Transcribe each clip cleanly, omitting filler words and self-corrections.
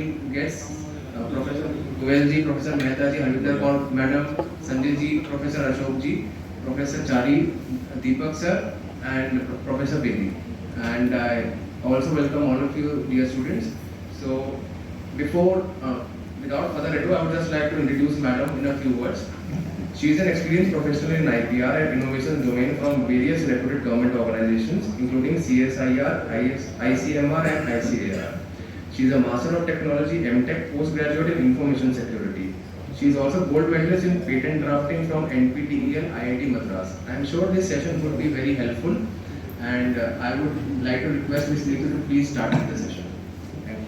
esteemed guests, Professor Goel ji, Professor Mehta ji, Harvinder Kaur Madam, Sanjay ji, Professor Ashok ji, Professor Chari, Deepak sir, and Professor Bedi. And I also welcome all of you, dear students. So, without further ado, I would just like to introduce Madam in a few words. She is an experienced professional in IPR and innovation domain from various reputed government organizations, including CSIR, ICMR, and ICAR. She is a Master of Technology MTech postgraduate in Information Security. She is also gold medalist in patent drafting from NPTEL IIT Madras. I am sure this session would be very helpful, and I would like to request Ms. Neetu to please start with the session. Thank you.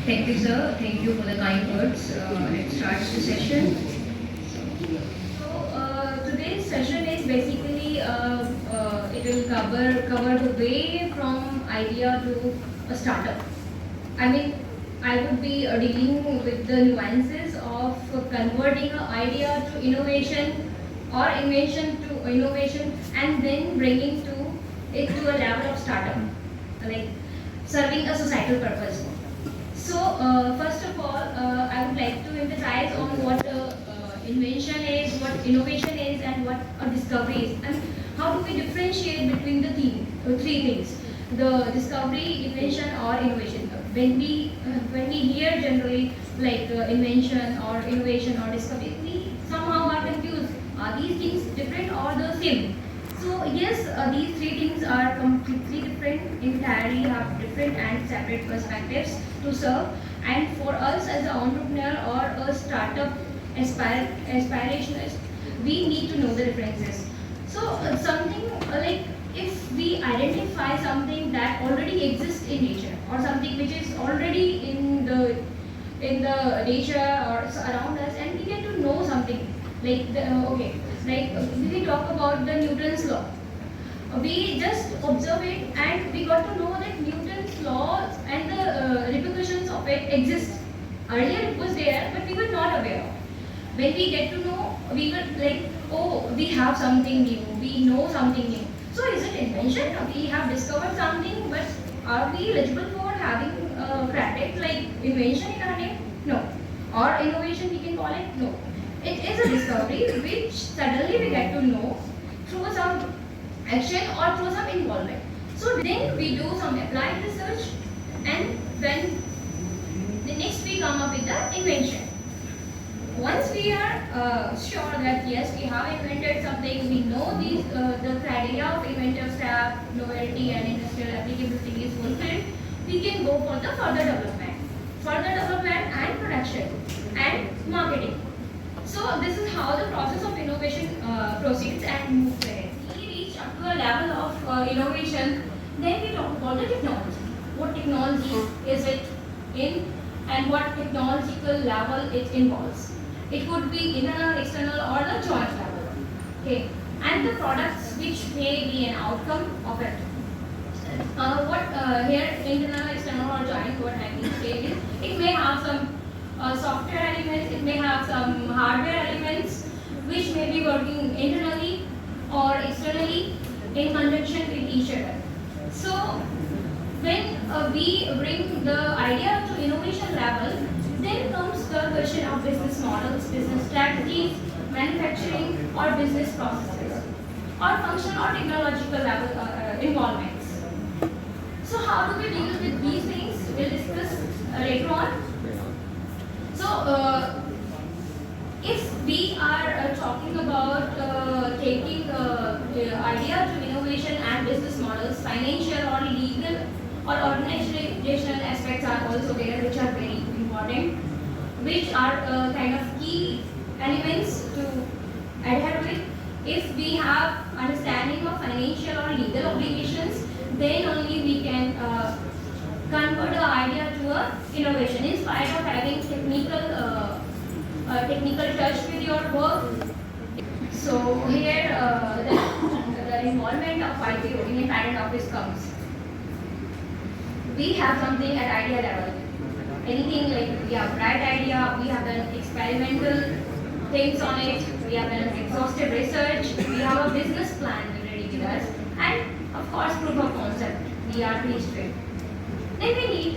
Thank you, sir. Thank you for the kind words. Let's start the session. Today's session is basically it will cover the way from idea to a startup. I mean, I would be dealing with the nuances of converting an idea to innovation or invention to innovation, and then bringing it to a level of startup, like serving a societal purpose. So, first of all, I would like to emphasize on what invention is, what innovation is, and what a discovery is, and how do we differentiate between the three things: the discovery, invention, or innovation. When we hear generally like invention or innovation or discovery, we somehow are confused. Are these things different or the same? So yes, these three things are completely different, entirely have different and separate perspectives to serve. And for us as an entrepreneur or a startup aspirationist, we need to know the differences. So something like if we identify something that already exists in nature, or something which is already in the nature or around us, and we get to know something like we talk about the Newton's law. We just observe it and we got to know that Newton's law and the repercussions of it exist. Earlier it was there, but we were not aware of. When we get to know, we were like, oh, we have something new, we know something new. So is it invention? We have discovered something, but are we eligible for having credit like invention in our name? No. Or innovation we can call it? No. It is a discovery which suddenly we get to know through some action or through some involvement. So then we do some applied research, and then the next we come up with the invention. Once we are sure that yes, we have invented something, we know the criteria of inventive staff, novelty and industrial applicability is fulfilled, we can go for the further development and production and marketing. So this is how the process of innovation proceeds and moves ahead. We reach up to a level of innovation, then we talk about the technology. What technology is it in, and what technological level it involves. It could be internal, external, or the joint level. Okay, and the products which may be an outcome of it. Here internal, external, or joint, what I mean to say is it may have some software elements, it may have some hardware elements which may be working internally or externally in conjunction with each other. So when we bring the idea to innovation level, then comes the question of business models, business strategies, manufacturing or business processes, or functional or technological level involvements. So how do we deal with these things? We'll discuss later on. So if we are talking about taking idea to innovation and business models, financial or legal or organizational aspects are also there, which are very important, which are kind of key elements to adhere with. If we have understanding of financial or legal obligations, then only we can convert the idea to a innovation in spite of having technical touch with your work. So here the involvement of IPO in a patent office comes. We have something at idea level. Anything like we have bright idea, we have done experimental things on it, we have done exhaustive research, we have a business plan already with us, and of course proof of concept, we are pretty strict. Then we need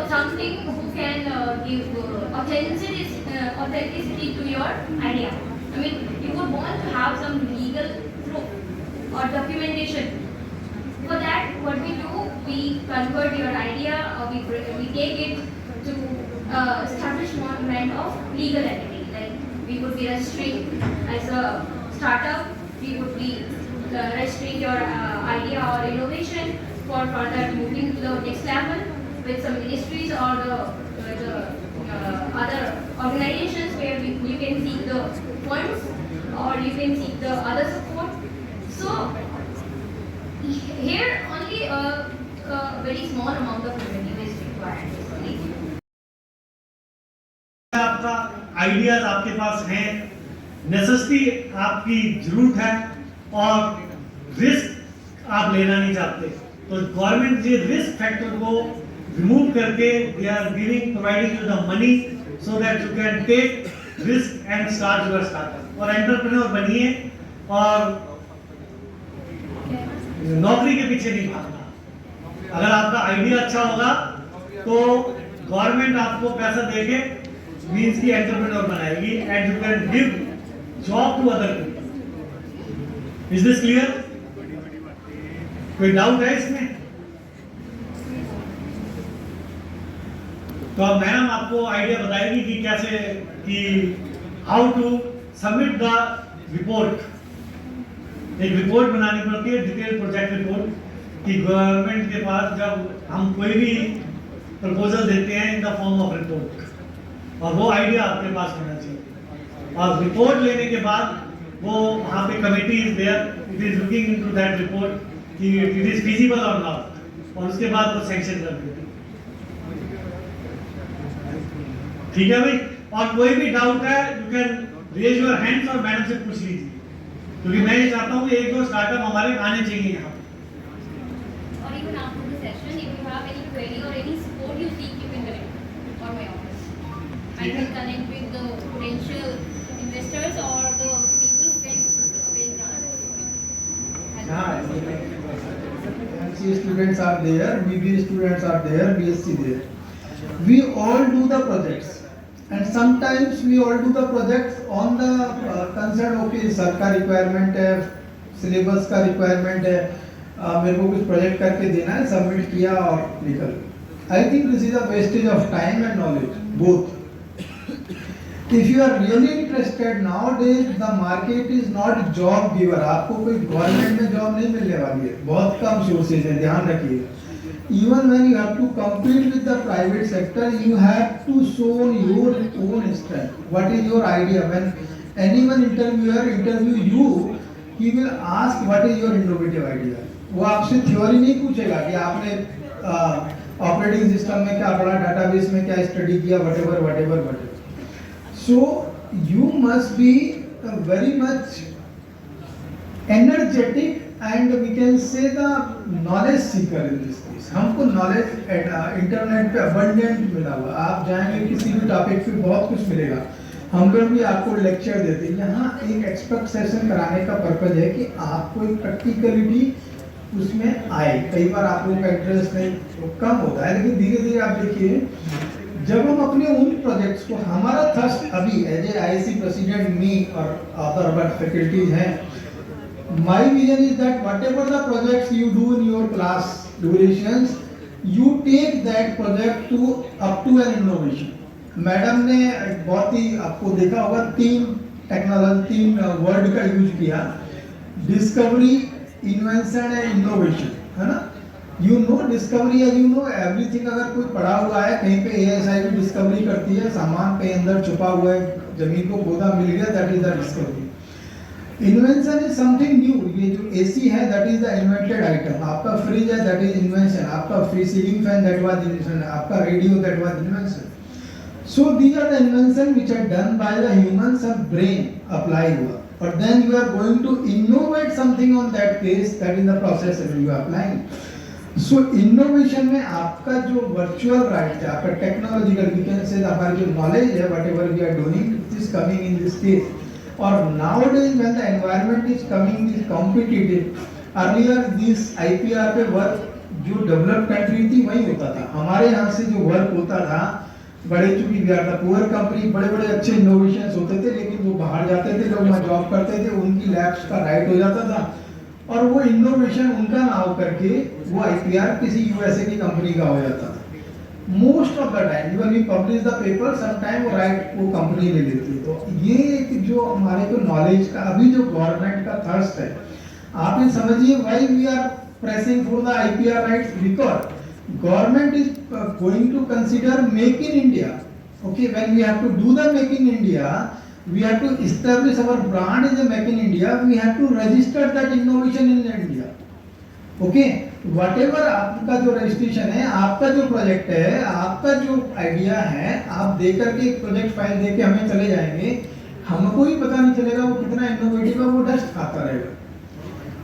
something who can give authenticity to your idea. I mean, you would want to have some legal proof or documentation. For that, what we do, we convert your idea, or we take it to establishment of legal entity. Like we would be registering as a startup, we would be registering your idea or innovation for further moving to the next level with some ministries or the other organizations where you can seek the funds or you can seek the other support. So here only a very small amount of revenue is required. आपका ideas आपके पास हैं, necessity आपकी जरूरत है और risk आप लेना नहीं चाहते, तो गवर्नमेंट ये रिस्क फैक्टर को रिमूव करके they are giving providing you the money so that you can take risk and start your startup और एंटरप्रेन्योर बनिए और नौकरी के पीछे नहीं भागना। अगर आपका आइडिया अच्छा होगा तो गवर्नमेंट आपको पैसा देके मींस की एंटरप्रेन्योर बनाएगी and you can give job to other people. Is this clear? कोई डाउट है इसमें? तो अब मैडम आपको आइडिया बताएगी कि कैसे, कि how to submit the report. एक रिपोर्ट बनानी पड़ती है, डिटेल प्रोजेक्ट रिपोर्ट, कि गवर्नमेंट के पास जब हम कोई भी प्रपोजल देते हैं in the form of report, और वो आइडिया आपके पास होना चाहिए। और रिपोर्ट लेने के बाद वो वहाँ पे committee is there, it is looking into that report कि इट इज फिजिबल और नॉट, और उसके बाद वो सैंक्शन कर देती है। ठीक है भाई? और कोई भी डाउट है you can raise your hands और मैडम से पूछ लीजिए, क्योंकि मैं ये चाहता हूँ कि एक दो स्टार्टअप हमारे आने चाहिए यहाँ। Or even after the session, if you have any query or any support you seek, you can connect or my office. I can connect with the potential investors or the people who can avail grants. MCA students are there, BBA students are there, BSc there. We all do the projects, and sometimes we all do the projects on the concern, okay, sir का requirement है, syllabus का requirement है, मेरे को कुछ project करके देना है, सबमिट किया और निकल। I think this is a wastage of time and knowledge, both. If you are really interested, nowadays the market is not job giver. आपको कोई गवर्नमेंट में जॉब नहीं मिलने वाली है, बहुत कम सोर्सेज हैं, ध्यान रखिए। Even when you have to compete with the private sector, you have to show your own strength. What is your idea? When anyone interviewer interview you, he will ask what is your innovative idea. वो आपसे theory नहीं पूछेगा कि आपने operating system में क्या पढ़ा, database में क्या स्टडी किया, whatever. So you must be very much energetic and we can say the knowledge seeker in this case. हमको नॉलेज इंटरनेट पे अबंडेंट मिला हुआ, आप जाएंगे किसी भी टॉपिक पे बहुत कुछ मिलेगा। हम लोग भी आपको लेक्चर देते हैं, यहाँ एक एक्सपर्ट सेशन कराने का पर्पज है कि आपको एक प्रैक्टिकलिटी उसमें आए। कई बार आप लोगों का इंटरेस्ट नहीं कम होता है, लेकिन धीरे धीरे आप देखिए जब हम अपने उन प्रोजेक्ट्स को, हमारा थर्स्ट अभी एज ए आईसी प्रेसिडेंट मी और अदर फैकल्टीज हैं, my vision is that whatever the projects you do in your class durations, you take that project to up to an innovation. Madam ने बहुत ही, आपको देखा होगा, 3 वर्ड का use किया, discovery, invention and innovation, है ना? यू नो डिस्कवरी है, यू नो एवरीथिंग। अगर कोई पड़ा हुआ है कहीं पे, ASI भी डिस्कवरी करती है, सामान कहीं अंदर छुपा हुआ है, जमीन को खोदा मिल गया, that is the discovery. Invention is something new. ये जो AC है that is the invented item, आपका फ्रिज है दैट इज इन्वेंशन, आपका free ceiling fan that was invention, आपका radio that was invention. So these are the invention which are done by the human, सब brain apply हुआ, और then you are going to innovate something on that case, that is the process you are applying. So innovation में आपका जो virtual right है, आपका technological, we can say हमारी जो नॉलेज है, whatever we are doing, it is coming in this case. और nowadays when the environment is coming is competitive, earlier this IPR पे वर्क जो डेवलप कंट्री थी वही होता था, हमारे यहाँ से जो वर्क होता था बड़े, चूंकि we are the poor company, बड़े बड़े अच्छे इनोवेशंस होते थे, लेकिन वो बाहर जाते थे, लोग वहाँ जॉब करते थे, उनकी लैब्स का राइट हो जाता था और वो इनोवेशन उनका ना हो करके वो आईपीआर किसी यूएसए की कंपनी का हो जाता था। Most of the time even we publish the paper, some time वो राइट वो कंपनी ले लेती है। तो ये एक जो हमारे को नॉलेज का अभी जो गवर्नमेंट का थर्स्ट है, आप ये समझिए why we are pressing for the IPR rights, because government is going to consider make in India. Okay, when we have to do the make in India, we have to establish our brand as a make in India. We have to register that innovation in India. Okay, whatever आपका जो registration है, आपका जो project है, आपका जो idea है, आप दे करके एक प्रोजेक्ट फाइल दे के हमें चले जाएंगे, हमको ही पता नहीं चलेगा वो कितना इनोवेटिव है, वो डस्ट खाता रहेगा।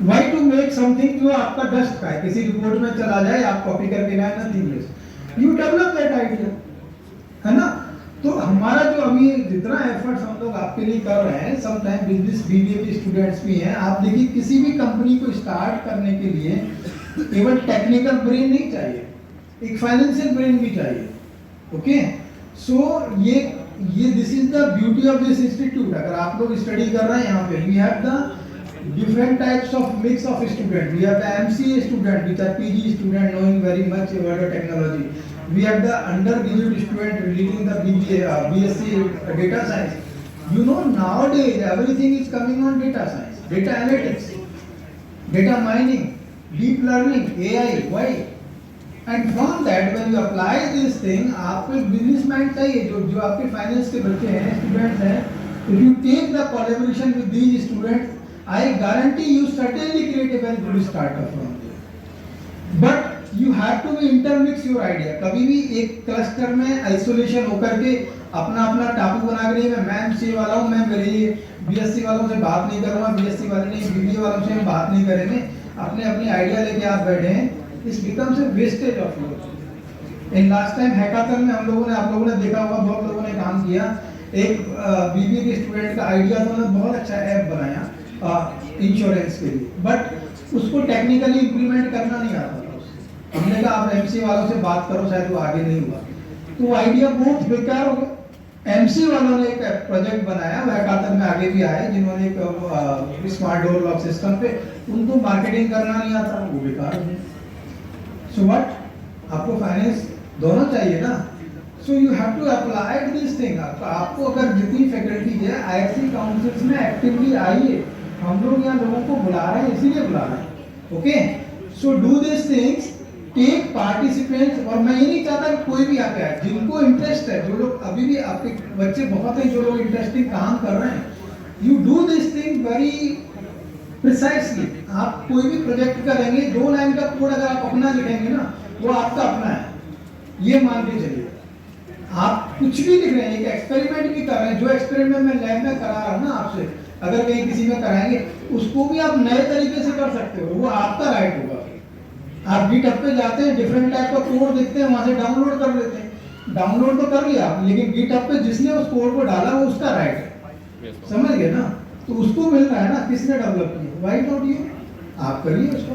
Why to make something जो आपका डस्ट खाए, किसी रिपोर्ट में चला जाए, आप कॉपी करके लाए, nothing else, you develop that idea, है ना। तो हमारा जो अभी जितना एफर्ट्स हम लोग आपके लिए कर रहे हैं, सम टाइम बिजनेस बीबीए के स्टूडेंट्स भी हैं, आप देखिए किसी भी कंपनी को स्टार्ट करने के लिए केवल टेक्निकल ब्रेन नहीं चाहिए, एक फाइनेंशियल ब्रेन भी चाहिए। ओके, सो ये this is the beauty of this institute. अगर आप लोग स्टडी कर रहे हैं यहाँ पे, we have the different types of mix of student. We have the MCA student, which are PG student knowing very much about the technology. We have the undergraduate student leading the BBA, BSc data science. You know, nowadays everything is coming on data science, data analytics, data mining, deep learning, AI. Why? And from that, when you apply this thing, आपको एक business mind चाहिए, जो आपके finance के बच्चे हैं, students हैं. If you take the collaboration with these students, I guarantee you certainly create a very good startup from there. But you have to be intermix your idea. कभी भी एक क्लस्टर में आइसोलेशन होकर के अपना अपना टापू बना के नहीं, मैं एमसीए वाला हूँ, मैं मेरे बीएससी वालों से बात नहीं करूँगा, बीएससी वाले नहीं, बीबीए वालों से हम बात नहीं करेंगे, अपने अपनी आइडिया लेके आप बैठे हैं, इस becomes a wastage of your. In last time hackathon में हम लोगों ने, आप लोगों ने देखा होगा, बहुत लोगों ने काम किया, एक बीबीए के स्टूडेंट का आइडिया था, उन्होंने बहुत अच्छा ऐप बनाया इंश्योरेंस के लिए, बट उसको टेक्निकली इंप्लीमेंट करना नहीं आता था उसे। हमने कहा आप एमसी वालों से बात करो, शायद वो आगे नहीं हुआ, तो वो आइडिया बहुत बेकार हो गया। एमसी वालों ने एक प्रोजेक्ट बनाया, वो हैकाथन में आगे भी आए, जिन्होंने एक स्मार्ट डोर लॉक सिस्टम पे, उनको मार्केटिंग करना नहीं आता, वो बेकार हो गया। सो व्हाट, आपको फाइनेंस दोनों चाहिए ना, so you have to apply this thing. आपको अगर जितनी फैकल्टी है आईआईटी काउंसिल्स में एक्टिवली आइए, हम लोग यहाँ लोगों को बुला रहे हैं, इसीलिए बुला रहे हैं। Okay, so do this things, take participants. और मैं ये नहीं चाहता कि कोई भी आके आए, जिनको इंटरेस्ट है, जो लोग अभी भी, आपके बच्चे बहुत हैं जो लोग इंटरेस्टिंग काम कर रहे हैं, you do this thing very precisely. आप कोई भी प्रोजेक्ट करेंगे, 2 लाइन का कोड अगर आप अपना लिखेंगे ना, वो आपका अपना है, ये मान के चलिए। आप कुछ भी लिख रहे हैं, एक एक्सपेरिमेंट भी कर रहे हैं, जो एक्सपेरिमेंट मैं लैब में करा रहा हूँ ना आपसे, अगर कहीं किसी में कराएंगे, उसको भी आप नए तरीके से कर सकते हो, वो आपका राइट होगा। आप गिटहब पे जाते हैं, डिफरेंट टाइप का कोड देखते हैं, वहां से डाउनलोड कर लेते हैं, डाउनलोड तो कर लिया, लेकिन गिटहब पे जिसने उस कोड को डाला वो उसका राइट है, समझ गए ना। तो उसको मिल रहा है ना, किसने डेवलप किया, व्हाई नॉट यू, आप करिए उसको।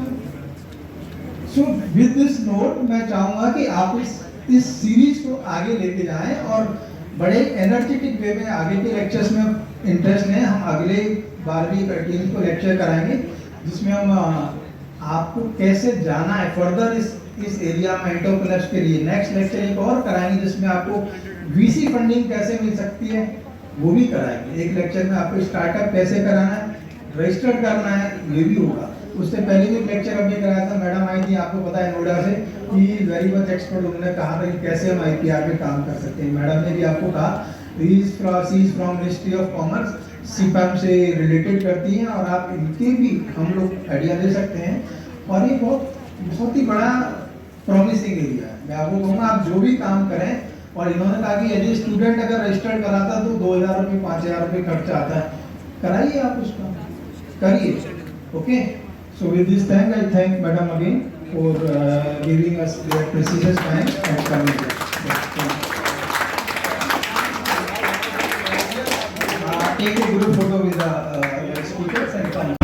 सो विद दिस नोट मैं चाहूंगा कि आप इस सीरीज को आगे लेके जाएं और बड़े एनर्जेटिक वे में आगे के लेक्चर्स में इंटरेस्ट लें। हम अगले 12वीं टीम को लेक्चर कराएंगे, जिसमें हम आपको कैसे जाना है फर्दर इस एरिया में एंटरप्रेन्योर्स के लिए। नेक्स्ट लेक्चर एक और कराएंगे, जिसमें आपको वीसी फंडिंग कैसे मिल सकती है वो भी कराएंगे। एक लेक्चर में आपको स्टार्टअप कैसे कराना है, रजिस्टर करना है, ये भी होगा। उससे पहले भी लेक्चर हमने कराया था, मैडम आई थी, आपको पता है नोएडा से, कि वेरी मच एक्सपर्ट, उन्होंने कहा था कि कैसे हम आईपीआर पे काम कर सकते हैं। मैडम ने भी आपको कहा, she is from Ministry of Commerce, सीपैम से रिलेटेड करती हैं, और आप इनके भी हम लोग आइडिया ले सकते हैं। और ये बहुत ही बड़ा प्रॉमिसिंग एरिया है। मैं आपको कहूँगा, आप जो भी काम करें, और इन्होंने कहा कि एज ए स्टूडेंट अगर रजिस्टर कराता तो 2000 रुपये 5000 रुपये खर्चा आता है, कराइए आप उसका, करिए। Okay, so with this thank I thank madam again for giving us their precious time and coming here. Take a group photo with the speakers and come.